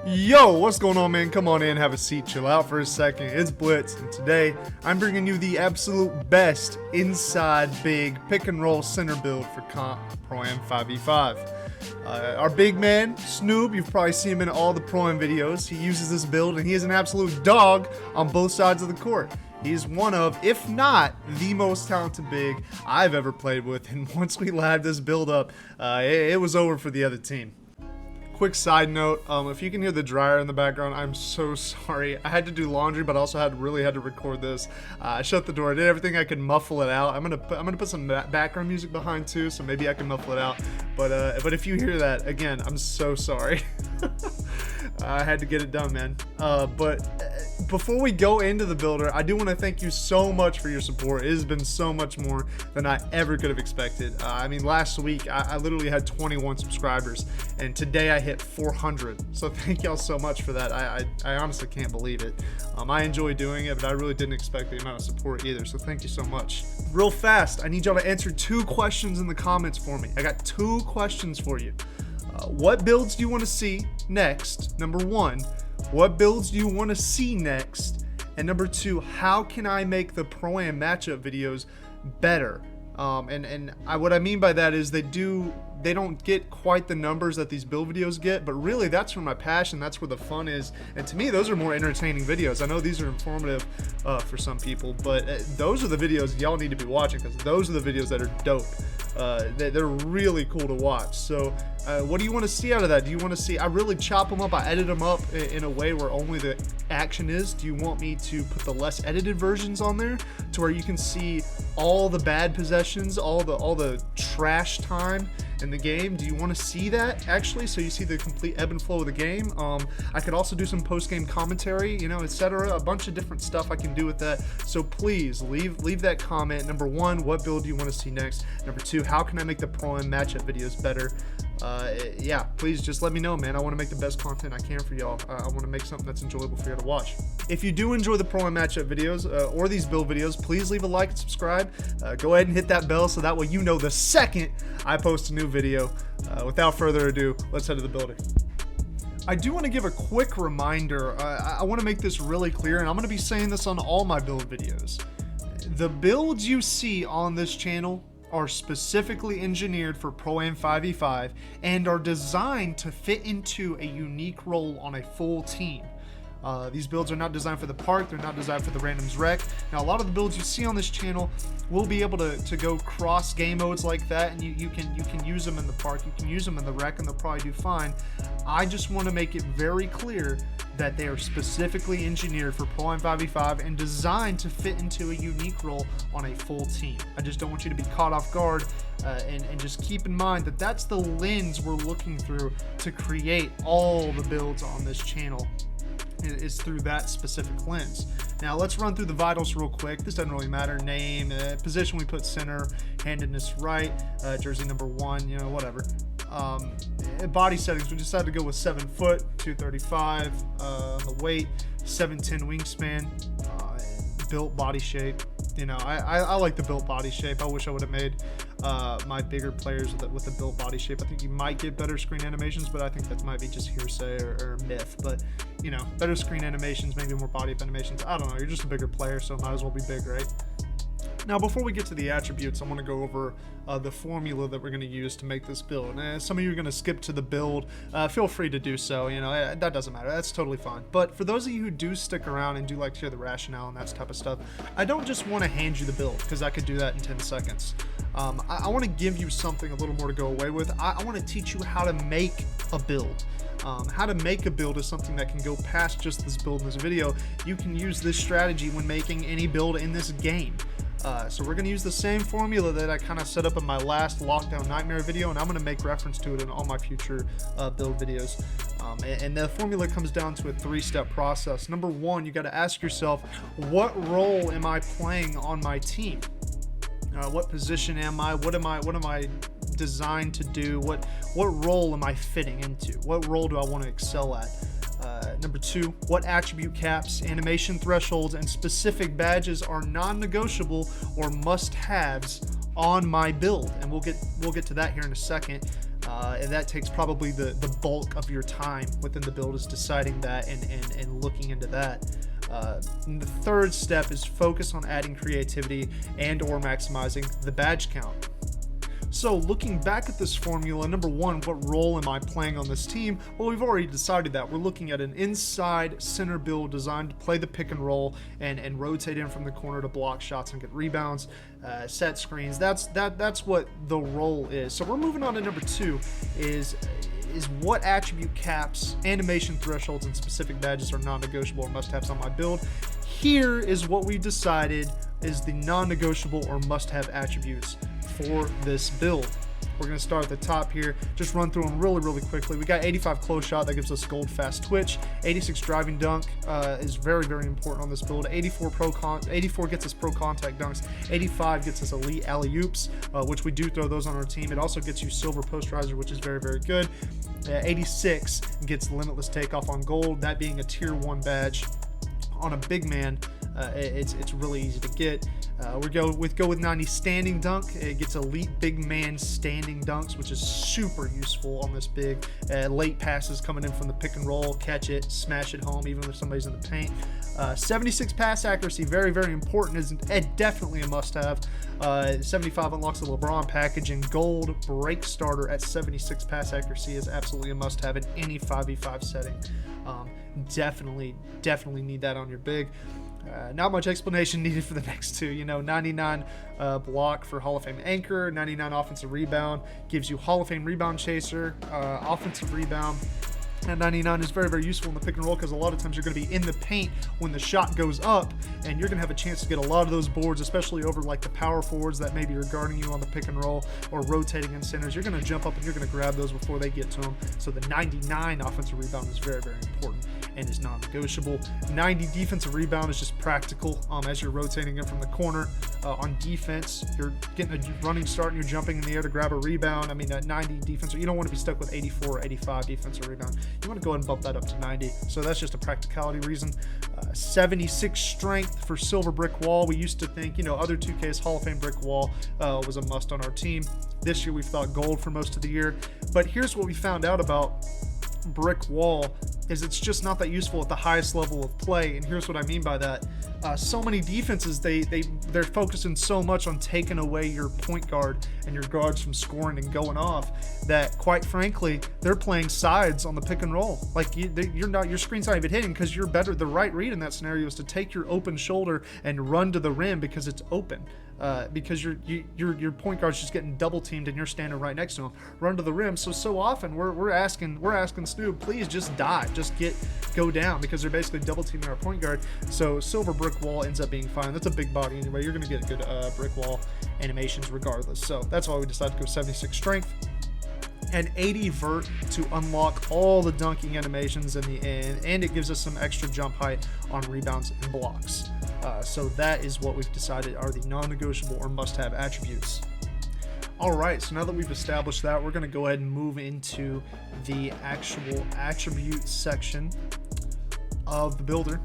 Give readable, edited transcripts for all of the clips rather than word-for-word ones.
Yo, what's going on, man? Come on in, have a seat, chill out for a second. It's Blitz, and today I'm bringing you the absolute best inside big pick and roll center build for Comp ProAM 5v5. Our big man, Snoop, you've probably seen him in all the ProAM videos. He uses this build, and he is an absolute dog on both sides of the court. He's one of, if not the most talented big I've ever played with, and once we labbed this build up, it was over for the other team. Quick side note, if you can hear the dryer in the background, I'm so sorry. I had to do laundry, but I also really had to record this. I shut the door, I did everything I could muffle it out. I'm gonna put some background music behind too, so maybe I can muffle it out. But if you hear that, again, I'm so sorry. I had to get it done, man. But before we go into the builder, I do want to thank you so much for your support. It has been so much more than I ever could have expected. I mean, last week I literally had 21 subscribers, and today I hit 400. So thank y'all so much for that. I honestly can't believe it. I enjoy doing it, but I really didn't expect the amount of support either. So thank you so much. Real fast, I need y'all to answer 2 questions in the comments for me. I got 2 questions for you. What builds do you want to see next? Number 1, what builds do you want to see next? And number 2, how can I make the Pro-Am matchup videos better? What I mean by that is they don't get quite the numbers that these build videos get, but really that's where my passion, that's where the fun is. And to me, those are more entertaining videos. I know these are informative for some people, but those are the videos y'all need to be watching, because those are the videos that are dope. They're really cool to watch. So what do you want to see out of that? Do you want to see I really chop them up, I edit them up in a way where only the action is? Do you want me to put the less edited versions on there to where you can see all the bad possessions, all the trash time in the game? Do you want to see that actually, so you see the complete ebb and flow of the game? I could also do some post-game commentary, etc. A bunch of different stuff I can do with that. So please leave that comment. Number 1, what build do you want to see next? Number 2, how can I make the Pro-Am matchup videos better? Yeah, please just let me know, man. I want to make the best content I can for y'all. I want to make something that's enjoyable for you to watch. If you do enjoy the Pro-Am matchup videos or these build videos, please leave a like and subscribe. Go ahead and hit that bell so that way you know the second I post a new video. Without further ado, let's head to the building. I do want to give a quick reminder. I want to make this really clear, and I'm going to be saying this on all my build videos. The builds you see on this channel are specifically engineered for Pro-Am 5v5 and are designed to fit into a unique role on a full team. These builds are not designed for the park, they're not designed for the randoms rec. Now, a lot of the builds you see on this channel will be able to go cross game modes like that, and you can use them in the park, you can use them in the rec, and they'll probably do fine. I just want to make it very clear that they are specifically engineered for Pro-Am 5v5 and designed to fit into a unique role on a full team. I just don't want you to be caught off guard, and just keep in mind that that's the lens we're looking through to create all the builds on this channel. Is through that specific lens. Now let's run through the vitals real quick. This doesn't really matter. Name, position we put center, handedness right, jersey number 1, whatever. Body settings, we decided to go with 7 foot, 235 the weight, 7'10" wingspan, built body shape. I like the built body shape. I wish I would have made my bigger players with a built body shape. I think you might get better screen animations, but I think that might be just hearsay or myth. But better screen animations, maybe more body up animations. I don't know. You're just a bigger player, so might as well be big, right? Now, before we get to the attributes, I want to go over the formula that we're going to use to make this build. Some of you are going to skip to the build. Feel free to do so. That doesn't matter. That's totally fine. But for those of you who do stick around and do like to hear the rationale and that type of stuff, I don't just want to hand you the build, because I could do that in 10 seconds. I want to give you something a little more to go away with. I want to teach you how to make a build. How to make a build is something that can go past just this build in this video. You can use this strategy when making any build in this game. So we're going to use the same formula that I kind of set up in my last Lockdown Nightmare video, and I'm going to make reference to it in all my future build videos. And the formula comes down to a 3-step process. Number 1, you got to ask yourself, what role am I playing on my team? What position am I? What am I designed to do? What role am I fitting into? What role do I want to excel at? Number 2, what attribute caps, animation thresholds, and specific badges are non-negotiable or must-haves on my build? And we'll get to that here in a second. And that takes probably the bulk of your time within the build, is deciding that and looking into that. And the third step is focus on adding creativity and or maximizing the badge count. So looking back at this formula, number one, what role am I playing on this team? Well, we've already decided that. We're looking at an inside center build designed to play the pick and roll and rotate in from the corner to block shots and get rebounds, set screens. That's what the role is. So we're moving on to number two, is what attribute caps, animation thresholds, and specific badges are non-negotiable or must-haves on my build. Here is what we decided is the non-negotiable or must-have attributes for this build. We're going to start at the top here, just run through them really quickly. We got 85 close shot, that gives us gold fast twitch. 86 driving dunk is very important on this build. 84 gets us pro contact dunks. 85 gets us elite alley-oops, which we do throw those on our team. It also gets you silver posterizer, which is very good. 86 gets limitless takeoff on gold, that being a tier 1 badge on a big man. It's really easy to get. We go with 90 standing dunk. It gets elite big man standing dunks, which is super useful on this big. Late passes coming in from the pick and roll, catch it, smash it home, even if somebody's in the paint. 76 pass accuracy, very important. Is definitely a must-have. 75 unlocks the LeBron package, and gold break starter at 76 pass accuracy is absolutely a must-have in any 5v5 setting. Definitely need that on your big. Not much explanation needed for the next two. 99 block for Hall of Fame anchor, 99 offensive rebound gives you Hall of Fame rebound chaser, offensive rebound. And 99 is very useful in the pick and roll, because a lot of times you're going to be in the paint when the shot goes up, and you're going to have a chance to get a lot of those boards, especially over like the power forwards that maybe are guarding you on the pick and roll or rotating in centers. You're going to jump up and you're going to grab those before they get to them. So the 99 offensive rebound is very important and is non-negotiable. 90 defensive rebound is just practical as you're rotating in from the corner. On defense, you're getting a running start and you're jumping in the air to grab a rebound. I mean, at 90 defensive, you don't want to be stuck with 84 or 85 defensive rebound. You want to go ahead and bump that up to 90. So that's just a practicality reason. 76 strength for silver brick wall. We used to think, other 2Ks Hall of Fame brick wall was a must on our team. This year we've thought gold for most of the year. But here's what we found out about brick wall, is it's just not that useful at the highest level of play. And here's what I mean by that. So many defenses, they're focusing so much on taking away your point guard and your guards from scoring and going off, that quite frankly they're playing sides on the pick and roll. Like your screen's not even hitting, because you're better. The right read in that scenario is to take your open shoulder and run to the rim because it's open. Because your point guard's just getting double teamed and you're standing right next to him. Run to the rim. So often we're asking Snoop, please just dive, just go down, because they're basically double teaming our point guard. So silver brick wall ends up being fine. That's a big body anyway. You're gonna get good brick wall animations regardless. So that's why we decided to go 76 strength. And 80 vert to unlock all the dunking animations in the end, and it gives us some extra jump height on rebounds and blocks. So that is what we've decided are the non-negotiable or must-have attributes. Alright, so now that we've established that, we're going to go ahead and move into the actual attribute section of the builder.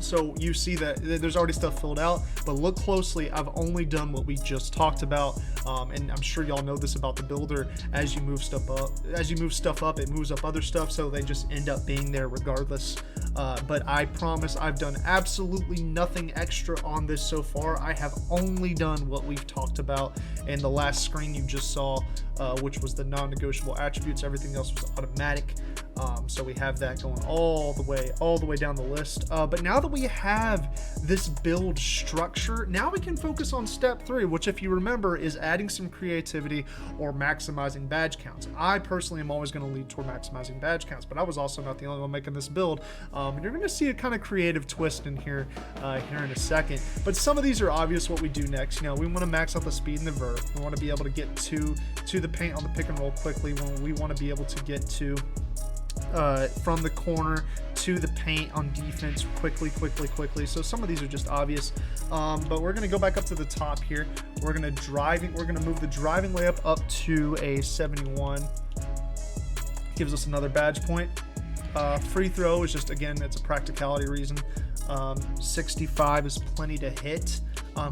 So you see that there's already stuff filled out, but look closely. I've only done what we just talked about, and I'm sure y'all know this about the builder. As you move stuff up, it moves up other stuff, so they just end up being there regardless. But I promise I've done absolutely nothing extra on this so far. I have only done what we've talked about in the last screen you just saw, which was the non-negotiable attributes. Everything else was automatic. So we have that going all the way down the list. But now that we have this build structure, now we can focus on step 3, which, if you remember, is adding some creativity or maximizing badge counts. I personally am always going to lead toward maximizing badge counts, but I was also not the only one making this build. And you're going to see a kind of creative twist in here in a second. But some of these are obvious what we do next. We want to max out the speed and the vert. We want to be able to get to the paint on the pick and roll quickly. When we want to be able to get to from the corner to the paint on defense quickly. So some of these are just obvious, but we're going to go back up to the top here. We're going to move the driving layup up to a 71. Gives us another badge point. Free throw is just, again, it's a practicality reason. 65 is plenty to hit.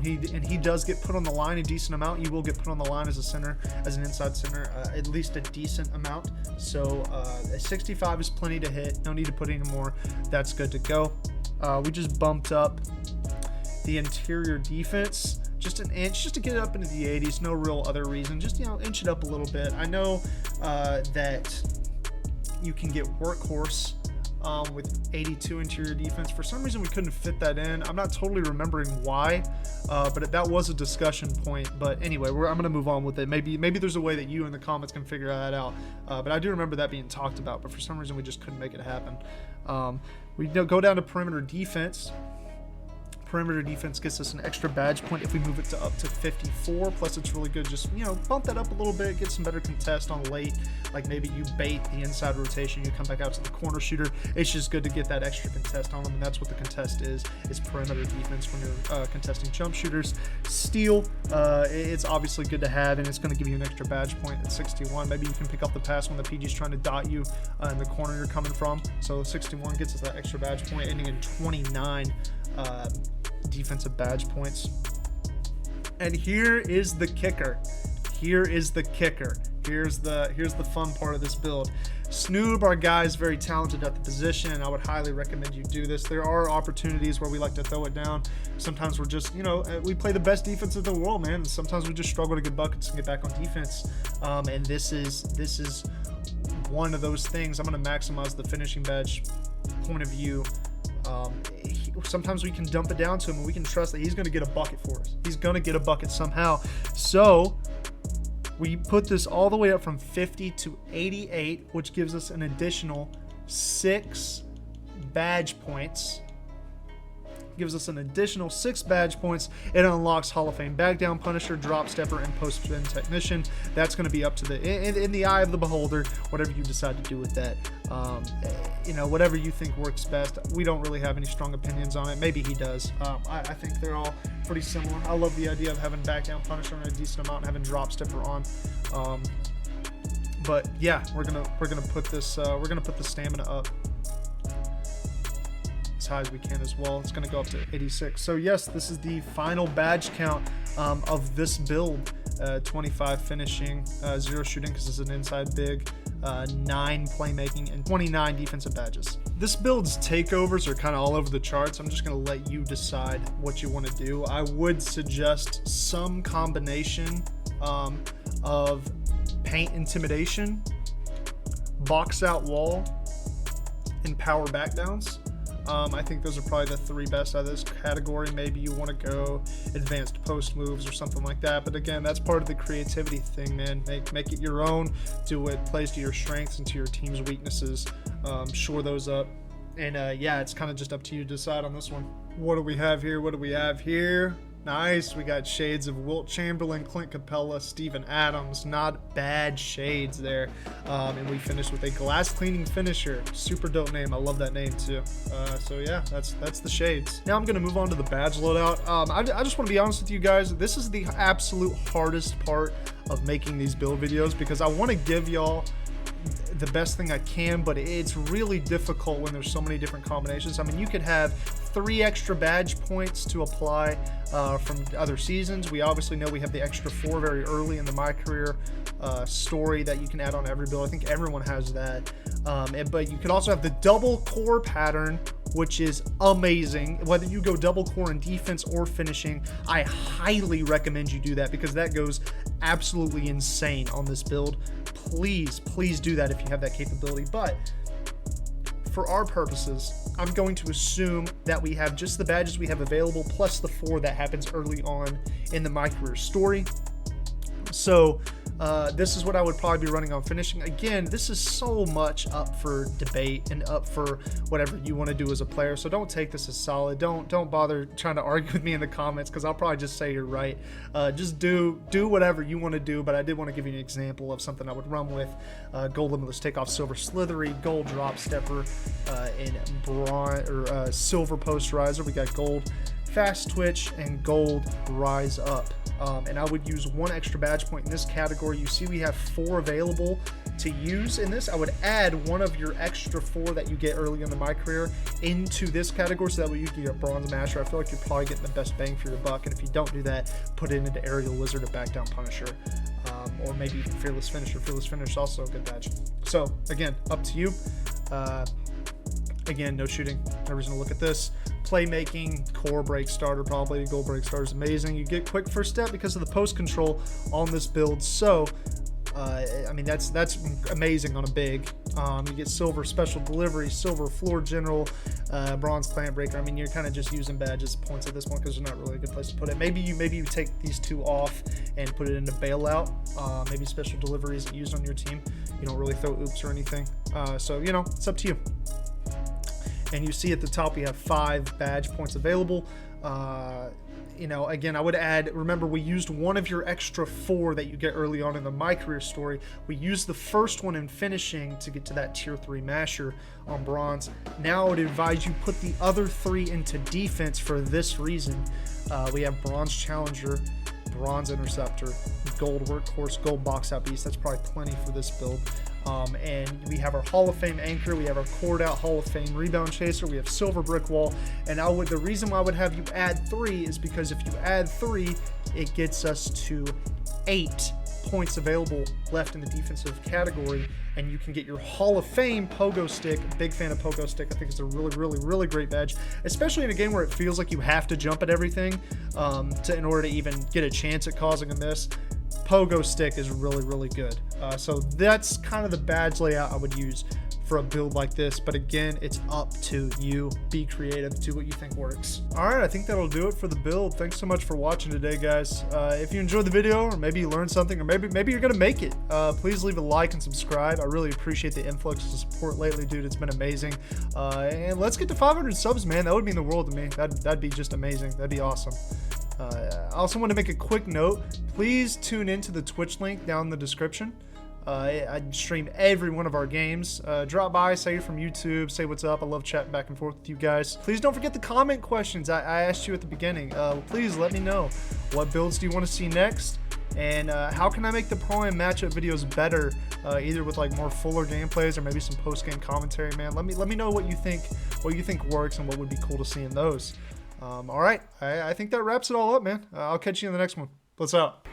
He does get put on the line a decent amount. You will get put on the line as a center, as an inside center, at least a decent amount. So a 65 is plenty to hit. No need to put any more. That's good to go. We just bumped up the interior defense just an inch, just to get it up into the 80s. No real other reason. Just, inch it up a little bit. I know that you can get workhorse with 82 interior defense. For some reason we couldn't fit that in. I'm not totally remembering why, but that was a discussion point. But anyway, I'm gonna move on with it. Maybe there's a way that you in the comments can figure that out, but I do remember that being talked about, but for some reason we just couldn't make it happen. We go down to perimeter defense. Perimeter defense gets us an extra badge point if we move it to up to 54. Plus, it's really good. Just, bump that up a little bit, get some better contest on late. Like maybe you bait the inside rotation, you come back out to the corner shooter. It's just good to get that extra contest on them, and that's what the contest is perimeter defense when you're contesting jump shooters. Steal, it's obviously good to have, and it's going to give you an extra badge point at 61. Maybe you can pick up the pass when the PG's trying to dot you in the corner you're coming from. So 61 gets us that extra badge point, ending in 29. Defensive badge points. And here is the kicker. Here's the fun part of this build. Snoob, our guy, is very talented at the position, and I would highly recommend you do this. There are opportunities where we like to throw it down. Sometimes we're just, we play the best defense in the world, man, and sometimes we just struggle to get buckets and get back on defense. And this is one of those things. I'm going to maximize the finishing badge point of view. Sometimes we can dump it down to him and we can trust that he's going to get a bucket for us. He's going to get a bucket somehow. So we put this all the way up from 50 to 88, which gives us an additional 6 badge points. Gives us an additional 6 badge points. It unlocks Hall of Fame back down punisher, drop stepper, and post spin technician. That's going to be up to in the eye of the beholder, whatever you decide to do with that. Whatever you think works best. We don't really have any strong opinions on it. Maybe he does. I think they're all pretty similar. I love the idea of having back down punisher in a decent amount and having drop stepper on. But yeah, we're gonna put this the stamina up as high as we can as well. It's going to go up to 86. So yes, this is the final badge count of this build. 25 finishing, 0 shooting because it's an inside big, 9 playmaking, and 29 defensive badges. This build's takeovers are kind of all over the charts. I'm just going to let you decide what you want to do. I would suggest some combination of paint intimidation, box out wall, and power backdowns. I think those are probably the 3 best out of this category. Maybe you want to go advanced post moves or something like that. But again, that's part of the creativity thing, man. Make it your own. Do it plays to your strengths and to your team's weaknesses. Shore those up. And yeah, it's kind of just up to you to decide on this one. What do we have here? Nice. We got shades of Wilt Chamberlain, Clint Capella, Steven Adams. Not bad shades there. And we finished with a glass cleaning finisher. Super dope name. I love that name too. So yeah, that's the shades. Now I'm going to move on to the badge loadout. I just want to be honest with you guys. This is the absolute hardest part of making these build videos because I want to give y'all the best thing I can, but it's really difficult when there's so many different combinations. I mean, you could have 3 extra badge points to apply from other seasons. We obviously know we have the extra 4 very early in the My Career story that you can add on every build. I think everyone has that. But you could also have the double core pattern, which is amazing. Whether you go double core in defense or finishing, I highly recommend you do that because that goes absolutely insane on this build. Please do that if you have that capability. But for our purposes, I'm going to assume that we have just the badges we have available plus the 4 that happens early on in the My Career story. So this is what I would probably be running on finishing. Again, this is so much up for debate and up for whatever you want to do as a player. So don't take this as solid. Don't bother trying to argue with me in the comments because I'll probably just say you're right. Just do whatever you want to do. But I did want to give you an example of something I would run with. Gold limitless takeoff, silver slithery, gold drop stepper, and bronze or silver posterizer. We got gold fast twitch, and gold rise up. And I would use 1 extra badge point in this category. You see we have 4 available to use in this. I would add 1 of your extra 4 that you get early in my career into this category, so that way you can get bronze masher. I feel like you're probably getting the best bang for your buck, and if you don't do that, put it into aerial lizard or back down punisher, or maybe even fearless finisher. Fearless finisher is also a good badge. So again, up to you. Again, no shooting, no reason to look at this. Playmaking, core break starter, probably gold break starter is amazing. You get quick first step because of the post control on this build. So I mean, that's amazing on a big. You get silver special delivery, silver floor general, bronze clamp breaker. I mean, you're kind of just using badges points at this point because there's not really a good place to put it. Maybe you take these 2 off and put it into bailout. Maybe special delivery isn't used on your team. You don't really throw oops or anything. So you know, it's up to you. And you see at the top you have 5 badge points available. You know, again, I would add, remember we used 1 of your extra 4 that you get early on in the My Career story. We used the first one in finishing to get to that tier 3 masher on bronze. Now I would advise you put the other 3 into defense for this reason. We have bronze challenger, bronze interceptor, gold workhorse, gold box out beast. That's probably plenty for this build. And we have our Hall of Fame anchor, we have our cored out Hall of Fame rebound chaser, we have silver brick wall, and the reason why I would have you add 3 is because if you add 3, it gets us to 8 points available left in the defensive category, and you can get your Hall of Fame pogo stick. Big fan of pogo stick. I think it's a really great badge, especially in a game where it feels like you have to jump at everything in order to even get a chance at causing a miss. Pogo stick is really good. So that's kind of the badge layout I would use for a build like this, but again, it's up to you. Be creative, do what you think works. All right, I think that'll do it for the build. Thanks so much for watching today, guys. If you enjoyed the video, or maybe you learned something, or maybe you're gonna make it, please leave a like and subscribe. I really appreciate the influx of support lately, dude. It's been amazing. And let's get to 500 subs, man. That would mean the world to me. That'd be just amazing. That'd be awesome. I also want to make a quick note. Please tune into the Twitch link down in the description. I stream every one of our games. Drop by, say you're from YouTube, say what's up. I love chatting back and forth with you guys. Please don't forget the comment questions I asked you at the beginning. Please let me know, what builds do you want to see next, and how can I make the ProAM matchup videos better, either with like more fuller gameplays or maybe some post-game commentary, man. Let me know what you think works and what would be cool to see in those. All right, I think that wraps it all up, man. I'll catch you in the next one. Blitz out.